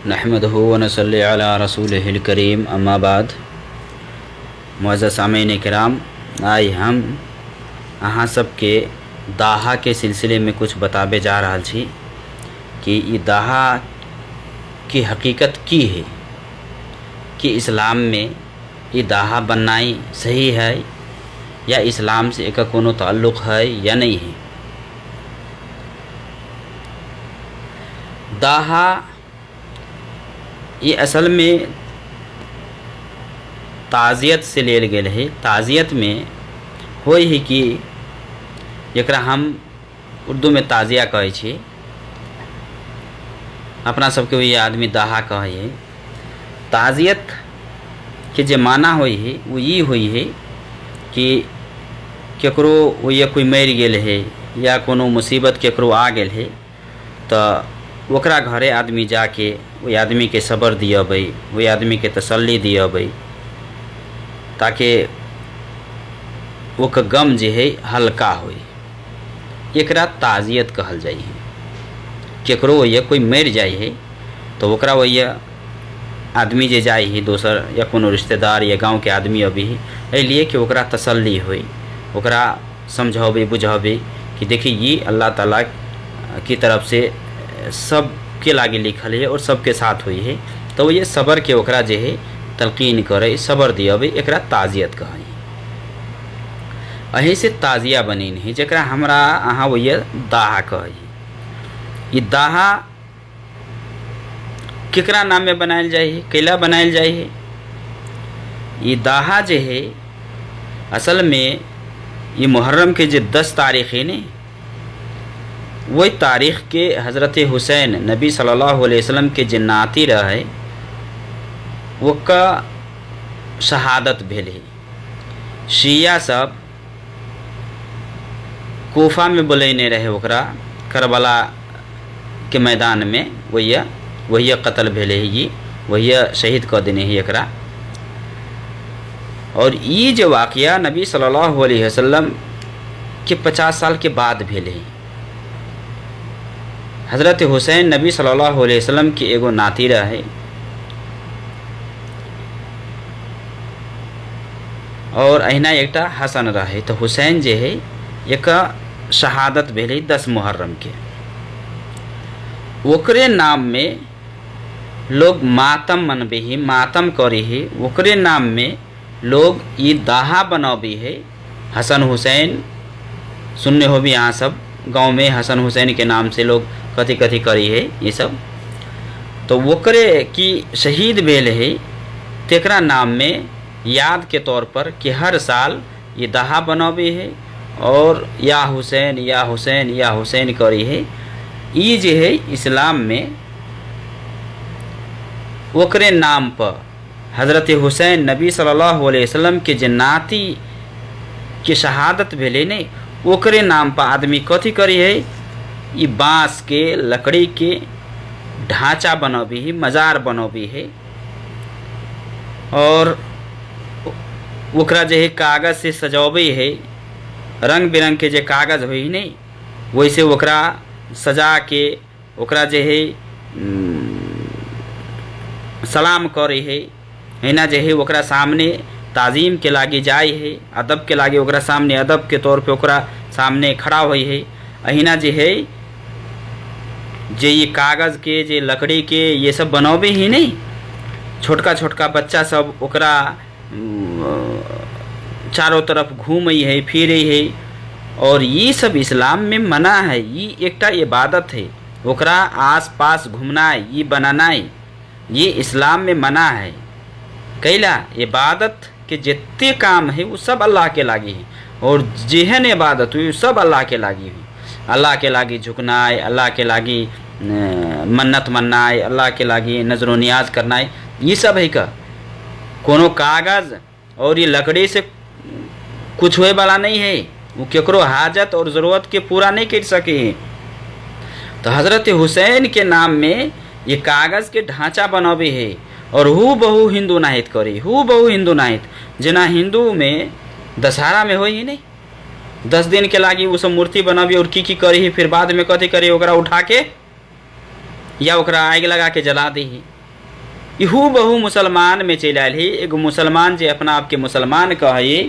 नहमदहु व नसल्ली अला रसूलिहिल करीम अम्मा बाद। मुअज़्ज़ज़ सामीन किराम, आई हम अहाँ सबके दाहा के सिलसिले में कुछ बताबे जा रहा छी कि ये दाहा की हकीकत की है कि इस्लाम में ये दाहा बननाई सही है या इस्लाम से एक कोनो ताल्लुक़ है या नहीं है। दाहा ये असल में ताज़ियत से लेल गेल है। ताज़ियत में होय है कि एकरा हम उर्दू में ताज़िया कहै छी, अपना सबके वही आदमी दाहा कहै है। ताज़ियत के जे माना होय है वो ये होय है कि केकरो वही कोई मरि गेल है या कोनो मुसीबत केकरो आ गेल है तो ओकरा घरे आदमी जाके वही आदमी के सब्र दियबै, वही आदमी के तसल्ली दियबै ताकि ओकर गम जे है हल्का होय। एकरा ताज़ियत कहल जाइ है। केकरो वही कोई मरि जाइ है तो ओकरा वही आदमी जे जाइ है दोसर या कोनो रिश्तेदार या गांव के आदमी अभी है लिए कि ओकरा तसल्ली होय, ओकरा समझावे बुझावे कि देखिए ये अल्लाह ताला की तरफ से सब के लागे लिखल है और सबके साथ हुई है। तो ये सब्र के ओकरा जे है तलकीन करे, सब्र दियावे, एकरा ताज़ियत कहै। अही से ताज़िया बनिन है जकरा हमरा अहाँ वही दाहा कहै। ये दाहा केकरा नाम में बनायल जाए है, कैला बनायल जाए है। ये दाहा जे है असल में ये मुहर्रम के जे 10 तारीख़ है ने, वही तारीख़ के हज़रत हुसैन नबी सल्लल्लाहु अलैहि वसल्लम के जे नाती रहे वो का शहादत भेल है। शिया सब कोफा में बोलैने रहे ओकरा, करबला के मैदान में वही कत्ल भेल है, ये वही शहीद कर देने है एकरा। और ये जो वाक़या नबी सल्लल्लाहु अलैहि वसल्लम के 50 साल के बाद भेल है। हज़रत हुसैन नबी सल्लल्लाहु अलैहि वसल्लम के एगो नाती रहे और अहिना एकटा हसन रहे। तो हुसैन जे है एक शहादत भेल है 10 मुहर्रम के। ओकरे नाम में लोग मातम मनबे ही, मातम करे है। ओकरे नाम में लोग ये दाहा बनाबे है। हसन हुसैन सुनने हो भी यहाँ सब गांव में हसन हुसैन के नाम से लोग कथी कथी करी है ये सब। तो ओकरे की शहीद भेल है तेकरा नाम में याद के तौर पर कि हर साल ये दाहा बनाबे है और या हुसैन या हुसैन या हुसैन करी है। ये जे है इस्लाम में ओकरे नाम पर हज़रत हुसैन नबी सल्लल्लाहु अलैहि वसल्लम के जे नाती के शहादत भेले ने, ओकरे नाम पर आदमी कथी करी है, ये बाँस के लकड़ी के ढांचा बनबी है, मज़ार बनबी है और ओकरा जे है कागज़ से सजाबे है। रंग बिरंग के जे कागज़ होई नहीं वैसे ओकरा सजा के ओकरा जे है सलाम करे है। हिना जे है ओकरा सामने ताज़ीम के लागे जाए है, अदब के लागे ओकरा सामने अदब के तौर पे ओकरा सामने खड़ा होई है। अहिना जे है जे ये कागज़ के जे लकड़ी के ये सब बनौबे ही नहीं, छोटका छोटका बच्चा सब ओकरा चारों तरफ घूमै है, फिरे है और ये सब इस्लाम में मना है। ये एकटा इबादत है, ओकरा आस पास घूमना ये बनाना ये इस्लाम में मना है। कैला इबादत के जितने काम है वो सब अल्लाह के लागी है और जेहन इबादत हुई सब अल्लाह के लागी हुई। अल्लाह के लागी झुकनाय, अल्लाह के लागी मन्नत मन्नाय, अल्लाह के लागी नजर नियाज करनाय, ये सब है का कोनो कागज़ और ये लकड़ी से कुछ होए वाला नहीं है। वो केकरो हाजत और ज़रूरत के पूरा नहीं कर सके हैं। तो हज़रत हुसैन के नाम में ये कागज़ के ढांचा बनाबे है और हु बहु हिंदू नाहित करे, हु बहु हिंदू नाहित जना हिंदू में दशहरा में हो ही नहीं 10 दिन के लागी वो सब मूर्ति बनाबी और की करी, फिर बाद में कथी करी ओकरा उठा के या ओकरा आग लगा के जला दी। इहू बहु मुसलमान में चल आयल है। एगो मुसलमान जे अपना आप के मुसलमान कहे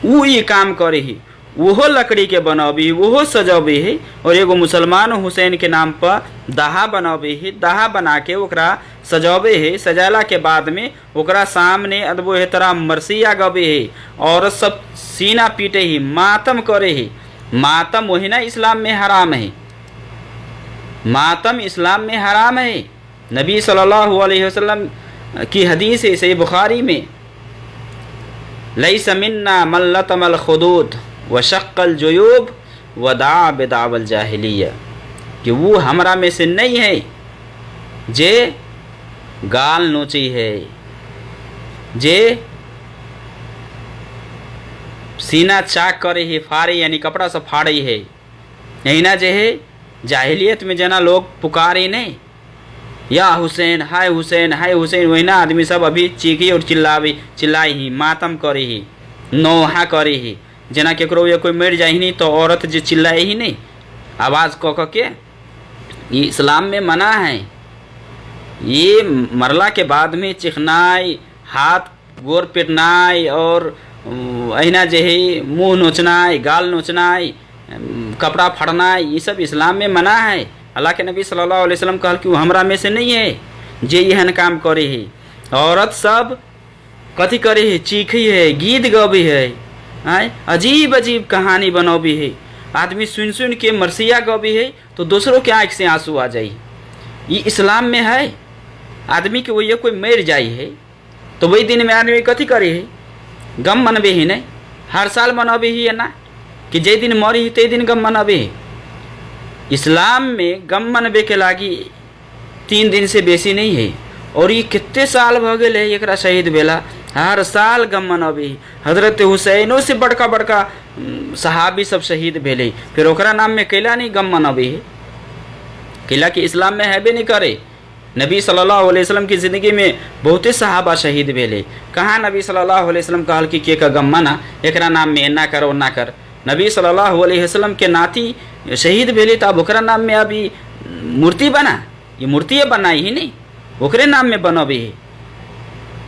ऊ ये काम करे ही, वहो लकड़ी के बनाबी, वहो सजाबे है। और एगो मुसलमान हुसैन के नाम पर दाहा बनाबे है, दाहा बना के ओकरा सजाबे है। सजाला के बाद में ओकरा सामने अदबो है तरह मरसिया गबे है, और सब सीना पीटे ही, मातम करे है। मातम वही ना इस्लाम में हराम है, मातम इस्लाम में हराम है। नबी सल्लल्लाहु अलैहि वसल्लम की हदीस है सही बुखारी में, लैसा मिन्ना मन लतमल खुदूद व शक्कल जुयूब व दा बिदावल जाहिलिया, कि वो हमरा में से नहीं है जे गाल नोची है, जे सीना चाक करे है, फाड़े यानी कपड़ा से फाड़े है। यही ना जे है जाहिलियत में जना लोग पुकारे नहीं, या हुसैन हाय हुसैन हाय हुसैन, वही ना आदमी सब अभी चीखी और चिल्लाई ही, मातम करे ही, नोहा करे ही। जना केकरो या कोई मर जाए ही नहीं तो औरत जो चिल्लाए ही नहीं आवाज़ कह के, ये इस्लाम में मना है। ये मरला के बाद में चिखनाई, हाथ गोर पिटनाई, और अहिना जे है मुँह नोचनाई, गाल नोचनाई, कपड़ा फड़नाई, ये सब इस्लाम में मना है। अल्लाह के नबी सल्लल्लाहु अलैहि वसल्लम कहल कि वो हमरा में से नहीं है जे यहन काम करे है। औरत सब कथी करे है, चीखी है, गीत गबी है, अजीब अजीब कहानी बनौबी है। आदमी सुन सुन के मरसिया गबी है तो दूसरों के आँख से आंसू आ जाए। ये इस्लाम में है। आदमी के वही कोई मर जाए है तो वही दिन में आदमी कथी करे है, गम मनबे ही नहीं, हर साल मनबे ही है ना, कि जे दिन मरी ते दिन गम मनबे है। इस्लाम में गम मनबे के लागी 3 दिन से बेसी नहीं है। और ये कितने साल भ गए है एकरा शहीद भेला, हर साल गम मनबे। हजरत हुसैनो से बड़का बड़का सहाबी सब शहीद भेले, फिर ओकरा नाम में कैला नहीं गम मनबे है, कैला कि इस्लाम में हैबे नहीं करे। नबी सल्लल्लाहु अलैहि वसल्लम की ज़िंदगी में बहुते सहाबा शहीद भेले। कहाँ नबी सल्लल्लाहु अलैहि वसल्लम कहल कि के का गम मना, एकरा नाम में एना कर ओना कर। नबी सल्लल्लाहु अलैहि वसल्लम के नाती शहीद भेले तो अब ओकरा नाम में अभी मूर्ति बना, ये मूर्ति बनाई ही नहीं, ओकरे नाम में बनबे है।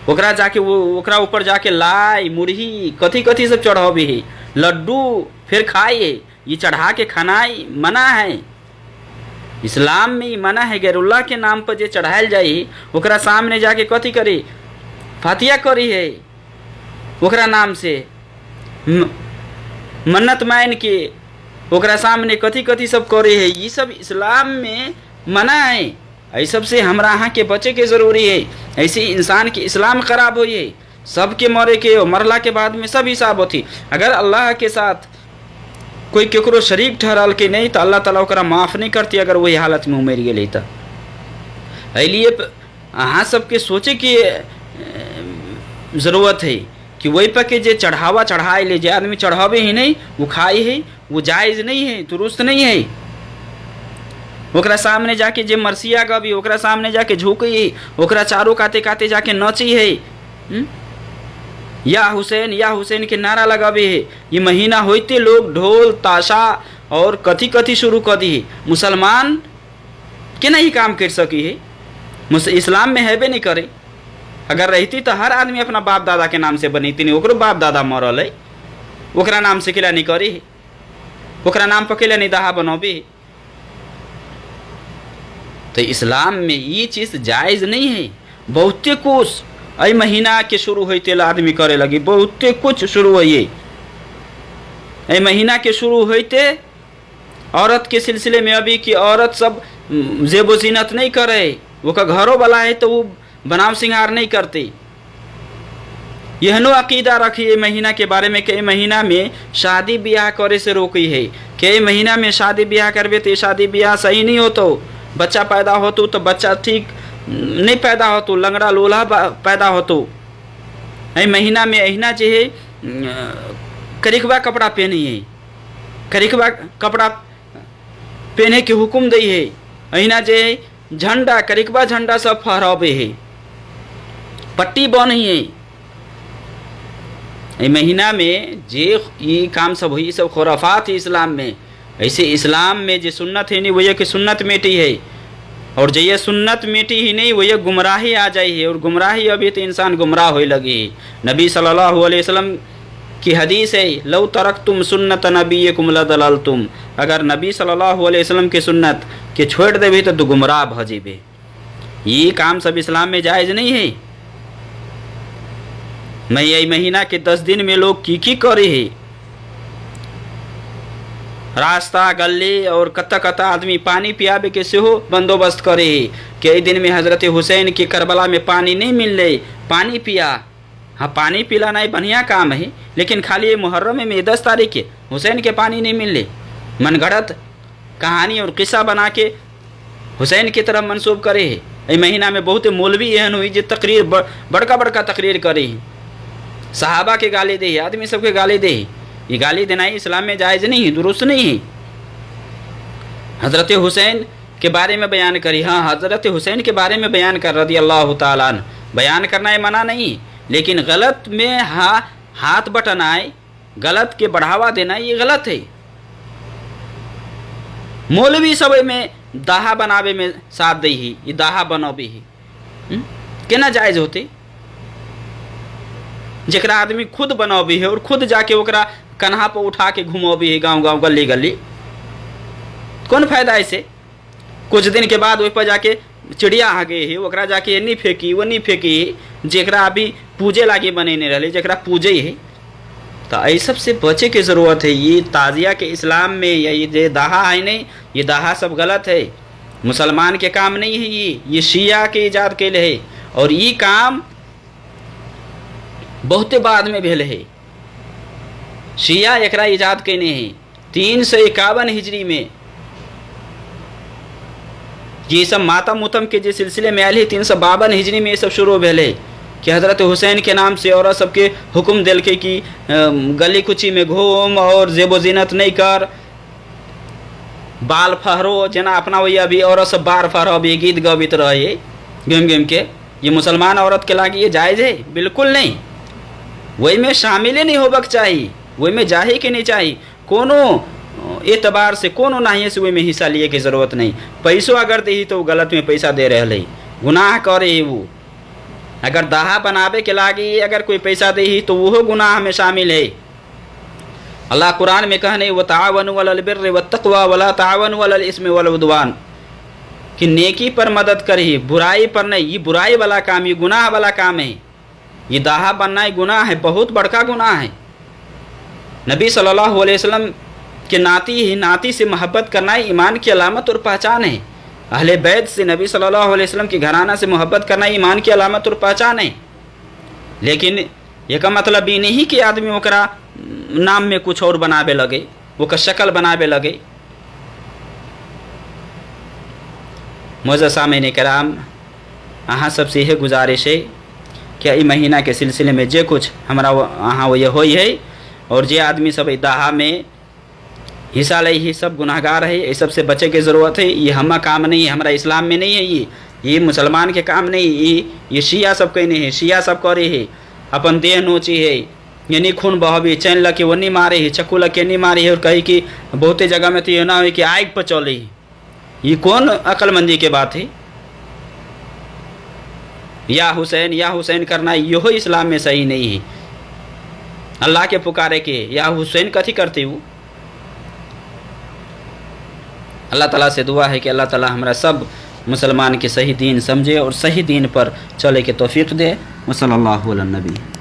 ओकरा जाके वो ओकरा ऊपर जाके लाई मुरही कथी कथी सब चढ़ाबे है, लड्डू फिर खाए, ये चढ़ा के खानाई मना है। इस्लाम में मना है। गैरुल्लाह के नाम पर जे चढ़ायल जाए ओकरा सामने जाके कथी करे, फातिया करी है, ओकरा नाम से मन्नत मान के ओकरा सामने कथी कथी सब करे है। ये सब इस्लाम में मना है। ऐ सब से हमरा अहाँ के बचे के ज़रूरी है। ऐसे इंसान के इस्लाम खराब हो है, सबके मरे के और मरला के बाद में सब हिसाब होती। अगर अल्लाह के साथ कोई केकरो शरीक ठहरल के नहीं तो अल्लाह ताला ओकरा माफ़ नहीं करती अगर वही हालत में मर गए तो। इसलिए अहाँ सबके सोचे की ज़रूरत है कि वही पर के जे चढ़ावा चढ़ाए ले, जे आदमी चढ़ावे ही नहीं वो खाए है, वो जायज़ नहीं है, दुरुस्त नहीं है। ओकरा सामने जाके जे मरसिया गबी, ओकरा सामने जाके झुकी है, ओकरा चारों काते काते जाके नची है, या हुसैन के नारा लगाबे है। ये महीना होते लोग ढोल ताशा और कथी कथी शुरू कर दी है। मुसलमान के नहीं काम कर सकी है, इस्लाम में हैबे नहीं करे। अगर रहती तो हर आदमी अपना बाप दादा के नाम से बनीती नहीं, ओकरो बाप दादा मरल है, ओकरा नाम से केला नहीं करी है, ओकरा नाम पर केला नहीं दहा बनबे। तो इस्लाम में ये चीज़ जायज़ नहीं है। बहुते कुछ अई महीना के शुरू होते आदमी करे लगी, बहुते कुछ शुरू होइए अई महीना के शुरू होते। औरत के सिलसिले में अभी कि औरत सब जेबो जीनत नहीं करे, वो का घरों वाला है तो वो बनाव सिंगार नहीं करते। यहनो अकीदा रखी है महीना के बारे में कि महीना में शादी ब्याह करे से रोकी है, कि महीना में शादी ब्याह करबे तो शादी ब्याह सही नहीं हो, तो बच्चा पैदा हो तो बच्चा ठीक नहीं पैदा हो, तो लंगड़ा लोला पैदा हो। तो ऐ महीना में अहिना जे है करिकबा कपड़ा पहनी है, करिकबा कपड़ा पहने के हुक्म दी है। अहिना जे झंडा करिकबा झंडा सब फहराबे है, पट्टी बनी है। ऐ महीना में जे ये काम सब हुई सब खुराफात है इस्लाम में। ऐसे इस्लाम में जो सुन्नत है नहीं वही कि सुन्नत मेटी है। और जइए सुन्नत मिटी ही नहीं वही गुमराही आ जाई है। और गुमराही अभी तो इंसान गुमराह होए लगी है। नबी सल्लल्लाहु अलैहि वसल्लम की हदीस है, लौ तरक्तुम सुन्नत नबीयकुम लदललतुम, अगर नबी सल्लल्लाहु अलैहि वसल्लम के सुन्नत के छोड़ देबे तो गुमराह भ जेबे। ये काम सब इस्लाम में जायज़ नहीं है। मैं यही महीना के 10 दिन में लोग की करे है, रास्ता गली और कत्ता कत्ता आदमी पानी पियाबे के सेहो बंदोबस्त करे है। कई दिन में हज़रत हुसैन के करबला में पानी नहीं मिल रहे, पानी पिया। हाँ, पानी पिलाना ही बढ़िया काम है, लेकिन खाली ये मुहर्रम में 10 तारीख के हुसैन के पानी नहीं मिल रहे, मनगढ़ंत कहानी और किस्सा बना के हुसैन की तरफ मंसूब करे है। ये महीना में बहुत मौलवी एहन हुई जो तकरीर बड़का बड़का तकरीर करे है, सहाबा के गाली दे, आदमी सबके गाली दे। ये गाली देना ही इस्लाम में जायज़ नहीं है, दुरुस्त नहीं है। हज़रत हुसैन के बारे में बयान करी, हाँ हज़रत हुसैन के बारे में बयान कर रज़ी अल्लाह ताला अन्हु, बयान करना है मना नहीं, लेकिन गलत में हाथ बटनाए, गलत के बढ़ावा देना ये गलत है। मौलवी सब में दाहा बनावे में साथ दे ही, ये दाहा बनोबे ही केना जायज़ होते। जरा आदमी खुद बनोबी है और खुद जाके ओकरा कन्हा पर उठा के घुमोबी है गांव गांव गली गली, कौन फायदा ऐसे। कुछ दिन के बाद वही पर जाके चिड़िया आ गई है, ओकरा जाके नहीं फेंकी वो नहीं फेंकी, जरा अभी पूजे लागे बने नहीं रहे, जरा पूजे है। तो ये सब से बचे की ज़रूरत है। ये ताज़िया के इस्लाम में या ये दाहा है नहीं, ये दाहा सब गलत है, मुसलमान के काम नहीं है। ये शिया के ईजाद के लिए है, और ये काम बहुते बाद में भेल है। शिया एकरा ईजाद कैने है 351 हिजरी में। ये सब मातम मुतम के जो सिलसिले में आयल है 352 हिजरी में ये सब शुरू भेल है कि हज़रत हुसैन के नाम से औरत सबके हुक्म दिल के कि गली कुची में घूम और जेबो जीनत नहीं कर, बाल फहरो, जना अपना वही अभी औरत सब बार फहरो, अभी गीत गवित रहे गेम गेम के। ये मुसलमान औरत के लागे ये जायज़ है? बिल्कुल नहीं। वही में शामिल नहीं होबक चाहिए, वही में जाही के नहीं चाहिए, कोनो एतबार से कोनो नहीं से वही में हिस्सा लिए की ज़रूरत नहीं। पैसों अगर दे तो गलत में पैसा दे रहे, गुनाह करे वो। अगर दाहा बनावे के लागे अगर कोई पैसा दे तो वो गुनाह में शामिल है। अल्लाह कुरान में कहने व तावनु अलल बिर्रि वत्तक़वा वला तावनु अलल इस्मि वल उद्वान, कि नेकी पर मदद करी, बुराई पर नहीं। ये बुराई वाला काम, ये गुनाह वाला काम है। ये दाहा बनना गुनाह है, बहुत बड़का गुनाह है। नबी सल्लल्लाहु अलैहि वसल्लम के नाती से मोहब्बत करना ईमान की अलामत और पहचान है। अहले बैत से, नबी सल्लल्लाहु अलैहि वसल्लम की घराना से मोहब्बत करना ईमान की अलामत और पहचान है। लेकिन ये का मतलब ये नहीं कि आदमी ओकरा नाम में कुछ और बनावे लगे, वो का शक्ल बनावे लगे। मौजूद सामईन कराम, अहाँ सबसे यह गुजारिश है कि ई महीना के सिलसिले में जे कुछ हमारा अहाँ वो ये होई है, और जे आदमी सब दाहा में हिस्सा ले ही सब गुनाहगार है। ये सब से बचे की ज़रूरत है। ये हमारा काम नहीं है, हमारा इस्लाम में नहीं है। ये मुसलमान के काम नहीं, ये शिया सब कहने है, शिया सब करे है। अपन देह नोची है, ये नहीं खून बहबी, चैन लगे वो नहीं मारे है, चक्कू लगे नहीं मारे है, और कही कि बहुते जगह में तो ये ना हो कि आग पर चले। ये कौन अक्लमंदी के बात है? या हुसैन करना यो इस्लाम में सही नहीं है। अल्लाह के पुकारे के या हुसैन कथी करते वो। अल्लाह ताला से दुआ है कि अल्लाह ताला हमारा सब मुसलमान के सही दीन समझे और सही दीन पर चले के तौफीक दे। वसल्लल्लाहु अला नबी।